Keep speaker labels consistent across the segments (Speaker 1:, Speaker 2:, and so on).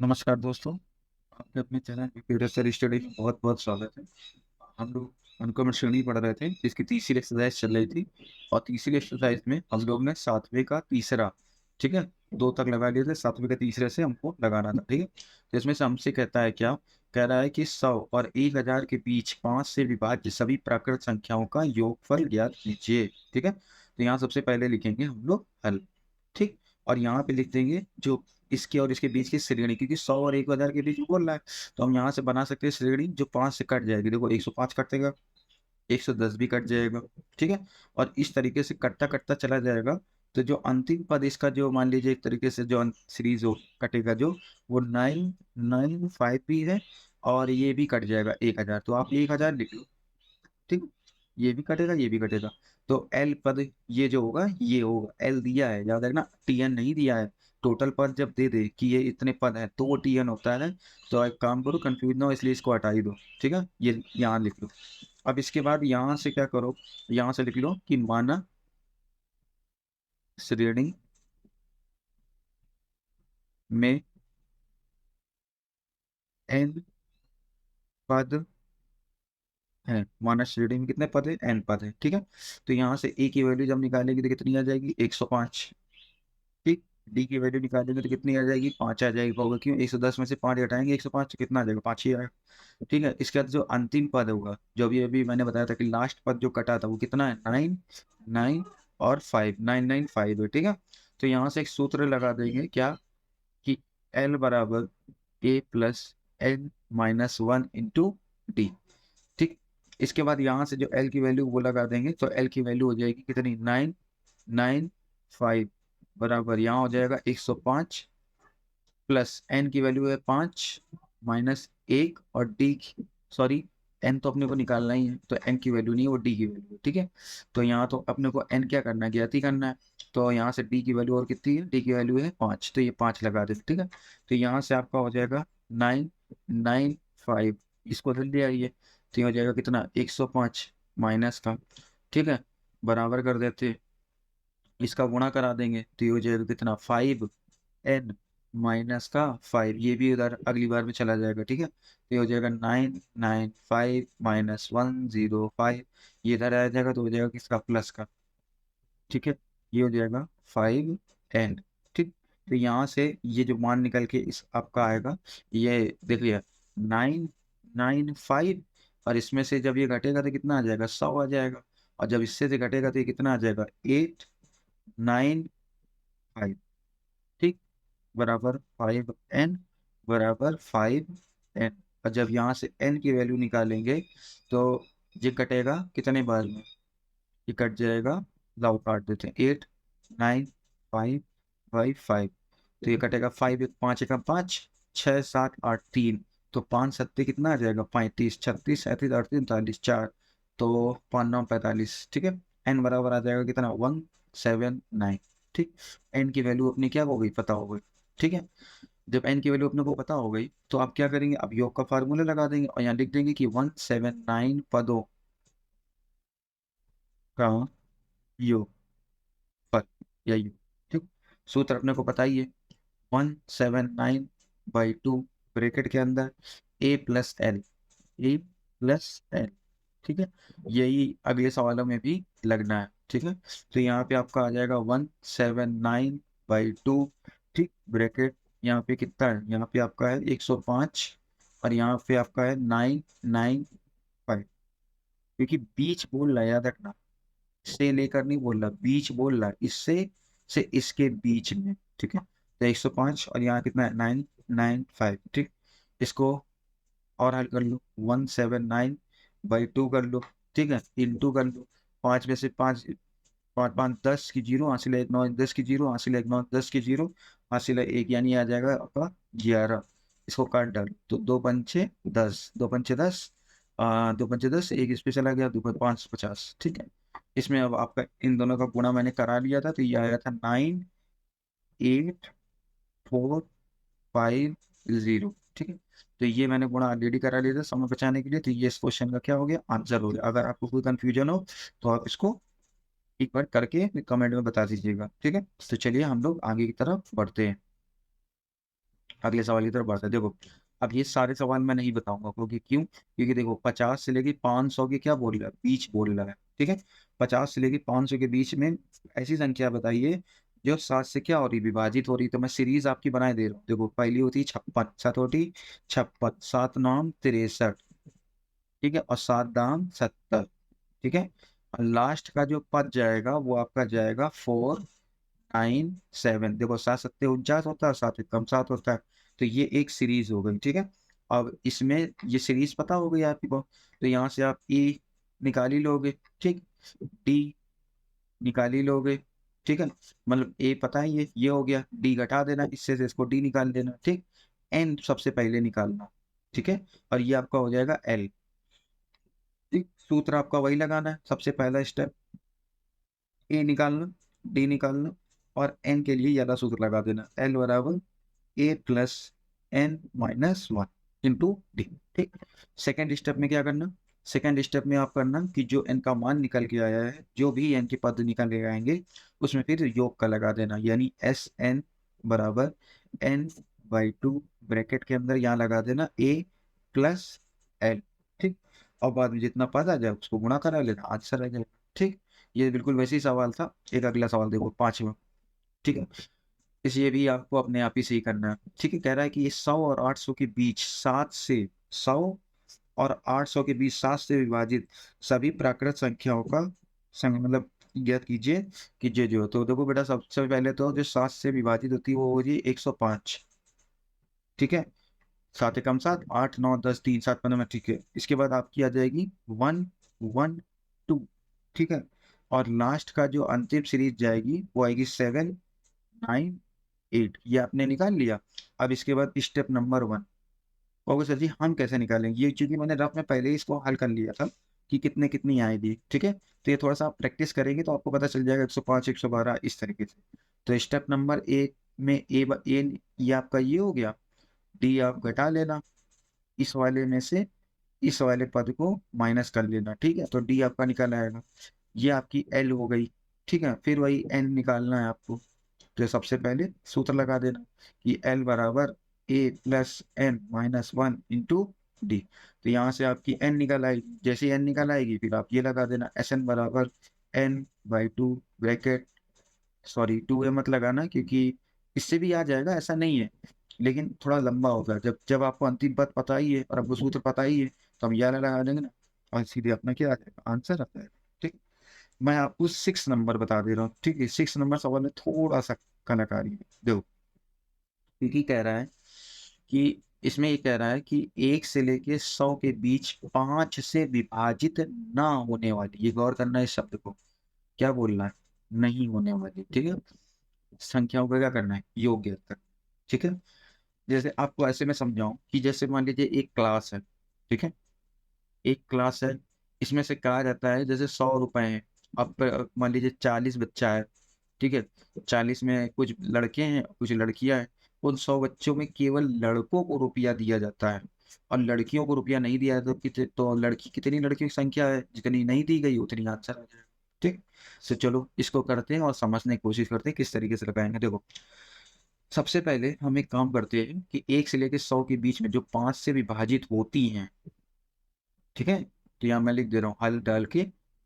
Speaker 1: नमस्कार दोस्तों, आपके अपने चैनल कंप्यूटर स्टडी में बहुत बहुत स्वागत है। हम लोग अनुक्रम श्रेणी पढ़ रहे थे जिसकी तीसरी एक्सरसाइज चल रही थी और तीसरी एक्सरसाइज में हम लोग ने सातवें का तीसरा, ठीक है, दो तक लगा लिए थे, सातवें का तीसरे से हमको लगाना था, ठीक है। तो इसमें से हमसे कहता है क्या, कह रहा है कि 100 और 1000 के बीच 5 से विभाज्य सभी प्राकृत संख्याओं का योगफल ज्ञात कीजिए, ठीक है। तो यहाँ सबसे पहले लिखेंगे हम लोग हल, ठीक। और यहाँ पे लिख देंगे जो इसके और इसके बीच की श्रेणी, क्योंकि 100 और 1000 के बीच में बोल रहा है, तो हम यहाँ से बना सकते हैं श्रेणी जो 5 से कट जाएगी। देखो 105 कटेगा, 110 भी कट जाएगा, ठीक है। और इस तरीके से कटता कटता चला जाएगा। तो जो अंतिम पद इसका, जो मान लीजिए एक तरीके से जो सीरीज हो कटेगा, जो वो 995 भी है और ये भी कट जाएगा 1000, तो आप 1000 लिख लो, ठीक। ये भी कटेगा, ये भी कटेगा। तो एल पद ये जो होगा ये होगा, एल दिया है याद रखना, टीएन नहीं दिया है। टोटल पद जब दे दे कि ये इतने पद हैं तो वो टीएन होता है। तो एक काम करो, कंफ्यूज ना हो, इसलिए इसको हटा ही दो, ठीक है। ये यहाँ लिख लो। अब इसके बाद यहाँ से क्या करो, यहाँ से लिख लो कि माना श्रेणी में एन पद है। मानस श्रेणी में कितने पद है, एन पद है, ठीक है। तो यहाँ से ए की वैल्यू जब निकालेगी तो कितनी आ जाएगी, 105, ठीक। डी की वैल्यू निकालेंगे तो कितनी आ जाएगी, 5 आ जाएगी। होगा क्यों, 110 में से 5 घटाएंगे 105, तो कितना आ जाएगा, 5 ही आएगा, ठीक है। इसके बाद जो अंतिम पद होगा, जो अभी अभी मैंने बताया था कि लास्ट पद जो कटा था वो कितना है, 9, 9 और 5, 995 है, ठीक है। तो यहाँ से एक सूत्र लगा देंगे क्या, कि एल बराबर A plus N minus one into D, ठीक। इसके बाद यहाँ से जो एल की वैल्यू वो लगा देंगे, तो एल की वैल्यू हो जाएगी कितनी, 995 बराबर यहाँ हो जाएगा 105 प्लस एन की वैल्यू है 5 माइनस 1 और डी, सॉरी, एन तो अपने को निकालना ही है, तो एन की वैल्यू नहीं है, वो डी की वैल्यू है, ठीक है। तो यहाँ तो अपने को एन क्या करना है, ज्ञात ही करना है। तो यहाँ से डी की वैल्यू और कितनी है, डी की वैल्यू है 5, तो ये 5 लगा दे, ठीक है। तो यहाँ से आपका हो जाएगा 995, इसको धर दिया ये, तो ये हो जाएगा कितना, 105 माइनस का, ठीक है, बराबर कर देते, इसका गुणा करा देंगे तो ये हो जाएगा कितना, 5n माइनस का 5, ये भी उधर अगली बार में चला जाएगा, ठीक है। तो ये हो जाएगा 995 माइनस 105, ये इधर आ जाएगा तो हो जाएगा किसका, प्लस का, ठीक है। ये हो जाएगा 5n, ठीक। तो यहाँ से ये जो मान निकल के इस आपका आएगा, ये देख लिया, 995, और इसमें से जब ये घटेगा तो कितना आ जाएगा, 100 आ जाएगा। और जब इससे से घटेगा तो ये कितना आ जाएगा, 895, ठीक, बराबर 5n, बराबर 5n। और जब यहाँ से n की वैल्यू निकालेंगे तो ये कटेगा कितने बार में, ये कट जाएगा, लाओ काट देते हैं, 8, 9, 5, 5, 5, तो ये कटेगा 5, एक 5 एक 5, 6, 7, 8, 3, तो 5 सत्ते कितना आ जाएगा, 35, 36, 37, 38, 39, 4, तो 5, 9, 45, ठीक है। एन बराबर आ जाएगा कितना, 179, ठीक। एन की वैल्यू अपनी क्या हो गई, पता हो गई, ठीक है। जब एन की वैल्यू अपने को पता हो गई तो आप क्या करेंगे, अब योग का फार्मूला लगा देंगे और यहाँ लिख देंगे कि 179 पदों का योग पर, या योग, ठीक। सूत्र अपने को पता ही है, 179/2 ब्रैकेट के अंदर ए प्लस एल, ए प्लस एल, ठीक है। यही अगले सवालों में भी लगना है, ठीक है। तो यहाँ पे आपका आ जाएगा 179/2, ठीक, ब्रैकेट, यहाँ पे कितना है, यहाँ पे आपका है 105 और यहाँ पे आपका है 995, क्योंकि बीच बोल रहा है, याद रखना, से लेकर नहीं बोल रहा, बीच बोल रहा है, इससे से इसके बीच में, ठीक है। तो 105 और यहाँ कितना है, 995, ठीक। इसको और हल कर लो, 179/2 कर लो, ठीक है, इंटू कर लो, 5 में से 5, 5, 5, 10 की जीरो, हासिल है 1, 9, 10 की जीरो, हासिल है 1, 9, 10 की जीरो, हासिल है 1, यानी आ जाएगा आपका 11। इसको काट डालो तो 2 पंचे 10, 2 पंचे 10, 2 पंचे 10, एक इस पे चला गया, 2 550, ठीक है। इसमें अब आपका इन दोनों का गुणा मैंने करा लिया था, तो ये आया था 98450, ठीक है। तो ये मैंने गुणा ऑलरेडी करा लिया था समय बचाने के लिए, तो ये इस क्वेश्चन का क्या हो गया, आंसर हो गया। अगर आपको कोई कंफ्यूजन हो तो आप इसको एक बार करके कमेंट में बता दीजिएगा, ठीक है। तो चलिए हम लोग आगे की तरफ बढ़ते हैं। अगले सवाल की तरफ बढ़ते हैं। देखो अब ये सारे सवाल मैं नहीं बताऊंगा, क्योंकि क्यों, क्योंकि देखो 50 से लेके 500 के क्या बोल रहा है, बीच बोल रहा है। ठीक है, 50 से लेके 500 के बीच में ऐसी संख्या बताइए जो 7 से क्या हो रही, विभाजित हो रही। तो मैं सीरीज आपकी बनाए दे रहा हूँ। देखो पहली होती है 56, 7 होती 56, 7 नाम 63, ठीक है, और 7 दाम 70। ठीक है, और लास्ट का जो पद जाएगा वो आपका जाएगा 497। देखो 7 सत्ते 49 होता है, 7 कम 7 होता है। तो ये एक सीरीज हो गई। ठीक है, अब इसमें ये सीरीज पता हो गई आपको, तो यहाँ से आप ई निकाल ही लोगे। ठीक, डी निकाल ही लोगे। ठीक है, मतलब ए पता है, ये हो गया, डी घटा देना इससे से इसको डी निकाल देना। ठीक, एन सबसे पहले निकालना। ठीक है, और ये आपका हो जाएगा एल। ठीक, सूत्र आपका वही लगाना है, सबसे पहला स्टेप ए निकालना, डी निकालना, और एन के लिए ज्यादा सूत्र लगा देना, एल बराबर A plus N minus one into D. ठीक, सेकेंड स्टेप में क्या करना, सेकेंड स्टेप में आप करना कि जो एन का मान निकल के आया है, जो भी एन के पद निकल के आएंगे उसमें फिर योग का लगा देना, यानी एस एन बराबर एन बाई टू, ब्रैकेट के अंदर यहाँ लगा देना ए प्लस एल। ठीक, और बाद में जितना पद आ जाए उसको गुणा करा लेना, आंसर आ जाएगा। ठीक, ये बिल्कुल वैसे ही सवाल था। एक अगला सवाल देखो, पांचवा। ठीक है, इस ये भी आपको अपने आप ही सही करना है। ठीक है, कह रहा है कि ये 100 और 800 के बीच, 7 से 100 और 800 के बीच 7 से विभाजित सभी प्राकृत संख्याओं का संग मतलब ज्ञात कीजिए कि जो तो देखो बेटा, सबसे पहले तो जो 7 से विभाजित होती है वो होगी 105। ठीक है, 7 एकम 7, 8 9 10 3 7 15 में। ठीक है, इसके बाद आपकी आ जाएगी 112। ठीक है, और लास्ट का जो अंतिम सीरीज जाएगी वो आएगी 798। ये आपने निकाल लिया। अब इसके बाद स्टेप नंबर 1, ओके सर जी हम कैसे निकालेंगे, ये चूंकि मैंने रफ में पहले ही इसको हल कर लिया था कि कितने कितनी आएगी। ठीक है, तो ये थोड़ा सा आप प्रैक्टिस करेंगे तो आपको पता चल जाएगा, 105 112 इस तरीके से। तो स्टेप नंबर एक में ये आपका ये हो गया, डी आप घटा लेना, इस वाले में से इस वाले पद को माइनस कर लेना। ठीक है, तो डी आपका निकल आएगा, ये आपकी एल हो गई। ठीक है, फिर वही एन निकालना है आपको। तो सबसे पहले सूत्र लगा देना कि एल बराबर A plus N minus one into D. तो यहाँ से आपकी एन निकल आएगी, जैसे एन निकल आएगी फिर आप ये लगा देना, एस एन बराबर N by two, bracket, sorry two A मत लगाना क्योंकि इससे भी आ जाएगा, ऐसा नहीं है, लेकिन थोड़ा लंबा होगा। जब जब आपको अंतिम पद पता ही है और आपको सूत्र पता ही है तो हम यह लगा देंगे ना, और सीधे अपना क्या आ जाएगा, आंसर आता है। ठीक, मैं आपको 6 नंबर बता दे रहा हूँ। ठीक है, 6 नंबर सवाल में थोड़ा सा कलाकारी है, देखो। क्योंकि कह रहा है कि इसमें ये कह रहा है कि 1 से लेके 100 के बीच 5 से विभाजित ना होने वाली, ये गौर करना है इस शब्द को, क्या बोलना है, नहीं होने वाली। ठीक है, संख्याओं का क्या करना है, योग ज्ञात करना। ठीक है, जैसे आपको ऐसे में समझाऊं कि जैसे मान लीजिए एक क्लास है। ठीक है, एक क्लास है, इसमें से कहा जाता है जैसे 100 रुपए हैं। अब मान लीजिए 40 बच्चा है। ठीक है, 40 में कुछ लड़के हैं कुछ लड़कियां हैं। उन 100 बच्चों में केवल लड़कों को रुपया दिया जाता है और लड़कियों को रुपया नहीं दिया जाता। तो लड़की कितनी लड़कियों की संख्या है, जितनी नहीं दी गई उतनी आंसर आ जाएगा। ठीक, तो चलो इसको करते हैं और समझने की कोशिश करते हैं किस तरीके से लगाएंगे। देखो सबसे पहले हम एक काम करते हैं कि 1 से लेके 100 के बीच में जो 5 से विभाजित होती हैं। ठीक है, तो यहाँ मैं लिख दे रहा हूँ हल डाल के,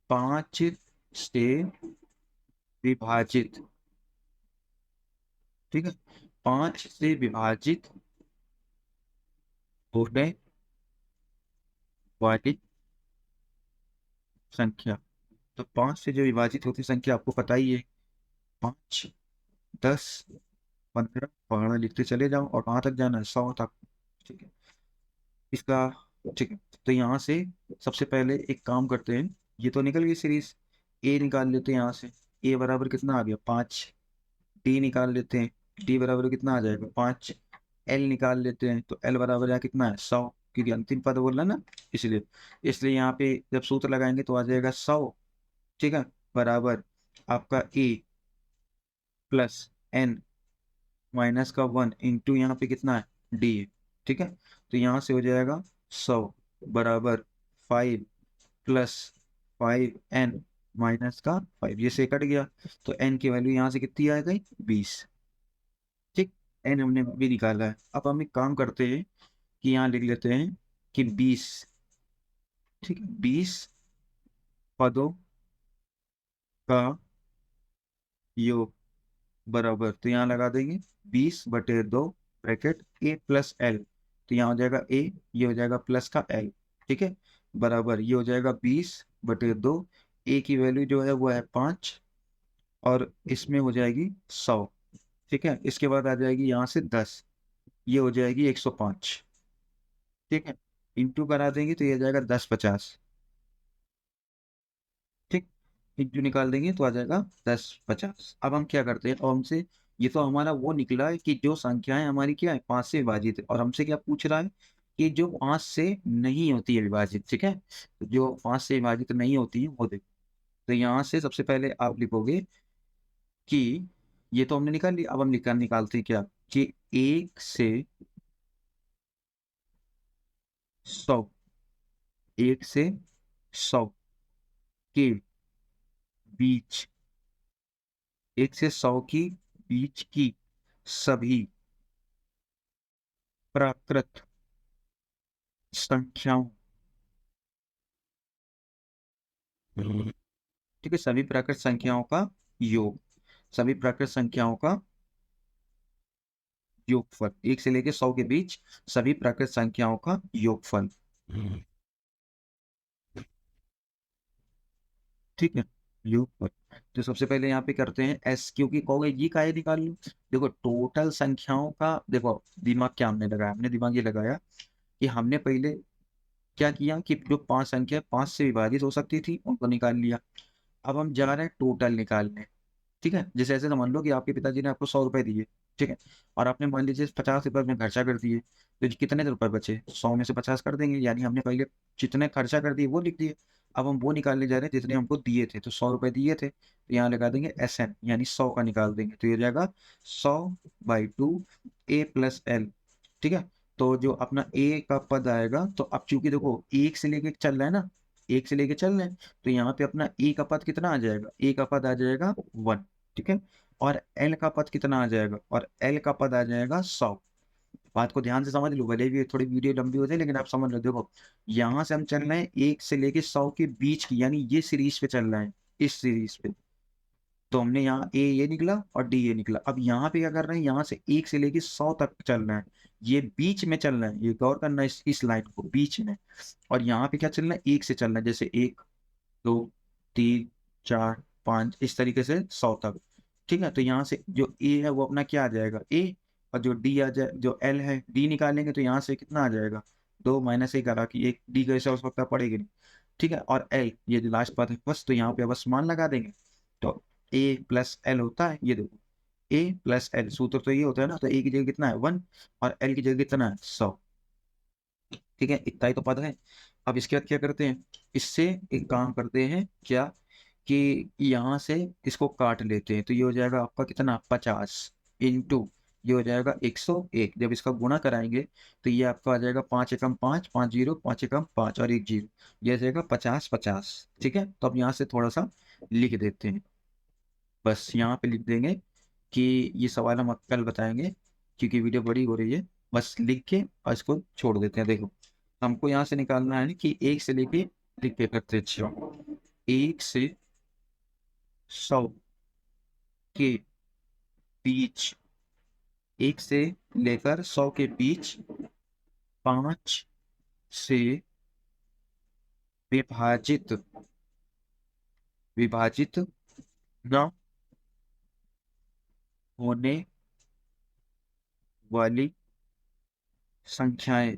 Speaker 1: 5 से विभाजित। ठीक है, 5 से विभाजित होने वाली संख्या। तो 5 से जो विभाजित होती संख्या आपको पता ही है, 5 10 15, पहाड़ा लिखते चले जाओ और कहाँ तक जाना है, 100 तक। ठीक है, इसका, ठीक है, तो यहाँ से सबसे पहले एक काम करते हैं, ये तो निकल गई सीरीज, ए निकाल लेते हैं यहाँ से। ए बराबर कितना आ गया, 5। डी निकाल लेते हैं, डी बराबर कितना आ जाएगा, 5। एल निकाल लेते हैं, तो एल बराबर यहाँ कितना है, 100, क्योंकि अंतिम पद बोल रहा है ना, इसलिए इसलिए यहाँ पे जब सूत्र लगाएंगे तो आ जाएगा 100। ठीक है, बराबर आपका ए प्लस एन माइनस का वन इंटू यहाँ पे कितना है, डी है। ठीक है, तो यहाँ से हो जाएगा 100 बराबर 5 प्लस 5 एन माइनस का 5, ये से कट गया। तो एन की वैल्यू यहाँ से कितनी आ गई, 20। ठीक, n हमने भी निकाला है। अब हम एक काम करते हैं कि यहाँ लिख लेते हैं कि 20, ठीक है, 20 पदों का योग बराबर, तो यहाँ लगा देंगे 20/2 ब्रैकेट a प्लस एल, तो यहाँ हो जाएगा a, ये हो जाएगा प्लस का l, ठीक है, बराबर ये हो जाएगा 20/2, a की वैल्यू जो है वो है 5 और इसमें हो जाएगी 100, ठीक है, इसके बाद आ जाएगी यहाँ से 10, ये हो जाएगी 105, ठीक है, इंटू करा देंगे तो ये आ जाएगा 10/50, ठीक, इंटू निकाल देंगे तो आ जाएगा 10/50। अब हम क्या करते हैं, और हमसे ये तो हमारा वो निकला है कि जो संख्याएं हमारी क्या है 5 से विभाजित है, और हमसे क्या पूछ रहा है कि जो 5 से नहीं होती है विभाजित, ठीक है, तो जो 5 से विभाजित नहीं होती है वो देखो। तो यहाँ से सबसे पहले आप लिखोगे कि ये तो हमने निकाल लिया, अब हम निकालते हैं क्या कि 1 से 100, 1 से 100 के बीच, 1 से 100 की बीच की सभी प्राकृत संख्याओं, ठीक है, सभी प्राकृत संख्याओं का योग, सभी प्राकृत संख्याओं का योगफल, 1 से लेके 100 के बीच सभी प्राकृत संख्याओं का योगफल, ठीक है, योगफल। तो सबसे पहले यहाँ पे करते हैं एस, क्योंकि कहोगे ये काहे निकाल लूं, देखो टोटल संख्याओं का, देखो दिमाग क्या हमने लगाया, हमने दिमाग ये लगाया कि हमने पहले क्या किया कि जो 5 संख्या 5 से विभाजित हो सकती थी उनको निकाल लिया। अब हम जा रहे हैं टोटल निकालने, ठीक है, जैसे ऐसे समझ लो कि आपके पिताजी ने आपको 100 रुपए दिए, ठीक है, और आपने मान लीजिए 50 रुपए में खर्चा कर दिए, तो जी कितने रुपए बचे, 100 में से 50 कर देंगे, यानी हमने पहले जितने खर्चा कर दिए वो लिख दिए। अब हम वो निकालने जा रहे हैं जितने हमको दिए थे, तो 100 रुपए दिए थे, तो यहाँ लगा देंगे SN, यानी 100 का निकाल देंगे, तो ये हो जाएगा 100/2 a+l, ठीक है। तो जो अपना a का पद आएगा, तो अब चूंकि देखो एक से लेके चल रहा है ना, एक से लेके चल रहे हैं, तो यहाँ पे अपना a का पद कितना आ जाएगा, a का पद आ जाएगा 1, ठीक है, और l का पद कितना आ जाएगा, और l का पद आ जाएगा 100। बात को ध्यान से समझ लो, भले भी थोड़ी वीडियो लंबी हो जाए लेकिन आप समझ लो, देखो यहाँ से हम चल रहे हैं 1 से लेके 100 के बीच की, यानी ये सीरीज पे चल रहे हैं, इस सीरीज पे, तो हमने यहाँ ए ये निकला और डी ये निकला। अब यहाँ पे क्या कर रहे हैं, यहाँ से 1 से लेके 100 तक चल रहे हैं, ये बीच में चल रहे हैं, ये गौर करना इस लाइन को, बीच में, और यहाँ पे क्या चल रहा है, 1 से चल रहा है, जैसे 1 2 3 4 5 इस तरीके से 100 तक, ठीक है। तो यहाँ से जो ए है वो अपना क्या आ जाएगा ए, और जो डी आ जाए, जो एल है डी निकालेंगे, तो यहाँ से कितना आ जाएगा 2 - 1 करा कि एक डी का हिसाब उसका पड़ेगी नहीं, ठीक है, और एल ये जो लास्ट पद है बस, तो यहाँ पे बस मान लगा देंगे, तो a+l होता है, ये देखो a+l सूत्र तो ये होता है ना, तो a की जगह कितना है 1 और l की जगह कितना है 100, ठीक है, इतना ही तो पद है। अब इसके बाद क्या करते हैं, इससे एक काम करते हैं क्या कि यहाँ से इसको काट लेते हैं, तो ये हो जाएगा आपका कितना 50 इंटू, ये हो जाएगा 101, जब इसका गुणा कराएंगे तो ये आपका आ जाएगा 5 एकम 5, 5 जीरो, 5 एकम 5 और 1 जीरो, ये आ जाएगा 50/50, ठीक है। तो अब यहाँ से थोड़ा सा लिख देते हैं, बस यहाँ पे लिख देंगे कि ये सवाल हम कल बताएंगे, क्योंकि वीडियो बड़ी हो रही है, बस लिख के और इसको छोड़ देते हैं। देखो हमको यहाँ से निकालना है कि 1 से लेके, लिख के करते हैं, अच्छा 1 से 100 के बीच, 1 से लेकर 100 के बीच 5 से विभाजित, विभाजित न होने वाली संख्याएं,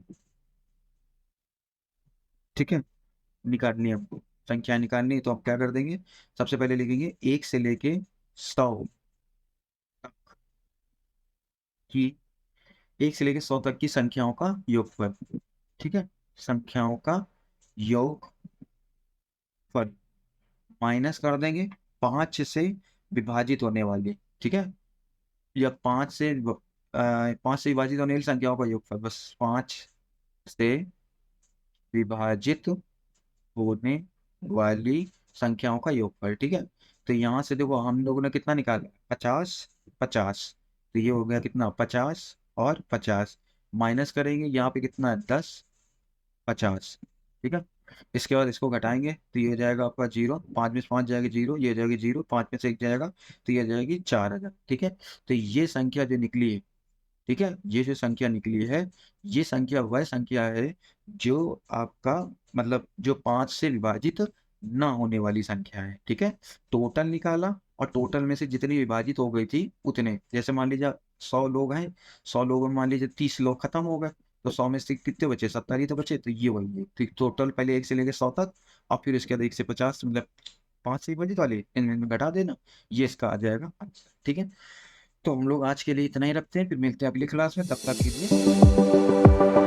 Speaker 1: ठीक है, निकालनी है हमको, संख्या निकालनी है, तो आप क्या कर देंगे, सबसे पहले लिखेंगे 1 से लेके 100 की, 1 से लेके 100 तक की संख्याओं का योगफल, ठीक है, संख्याओं का योगफल माइनस कर देंगे 5 से विभाजित होने वाली, ठीक है, या 5 से विभाजित होने वाली संख्याओं का योगफल, बस 5 से विभाजित होने वाली संख्याओं का योगफल, ठीक है। तो यहाँ से देखो हम लोगों ने कितना निकाला 50/50, तो ये हो गया कितना 50 और 50, माइनस करेंगे यहाँ पे कितना है 10 50, ठीक है। इसके बाद इसको घटाएंगे तो ये हो जाएगा आपका 0, 5 में से 5 जाएगा 0, ये हो जाएगी 0, 5 में से 1 जाएगा तो ये हो जाएगी 4000, ठीक है। तो ये संख्या जो निकली है, ठीक है, ये जो संख्या निकली है, ये संख्या वह संख्या है जो आपका मतलब जो 5 से विभाजित ना होने वाली संख्या है, ठीक है। टोटल निकाला और टोटल में से जितनी विभाजित हो गई थी उतने, जैसे मान लीजिए 100 लोग हैं, 100 लोगों में मान लीजिए 30 लोग खत्म हो गए, तो 100 में से कितने बचे, 70 ही तो बचे, तो ये वही है। तो टोटल पहले 1 से लेके 100 तक, और फिर इसके बाद 1 से 50, मतलब 5 से विभाजित वाले इनमें घटा देना, ये इसका आ जाएगा आंसर, ठीक है। तो हम लोग आज के लिए इतना ही रखते हैं, फिर मिलते हैं अगली क्लास में, तब तक के लिए।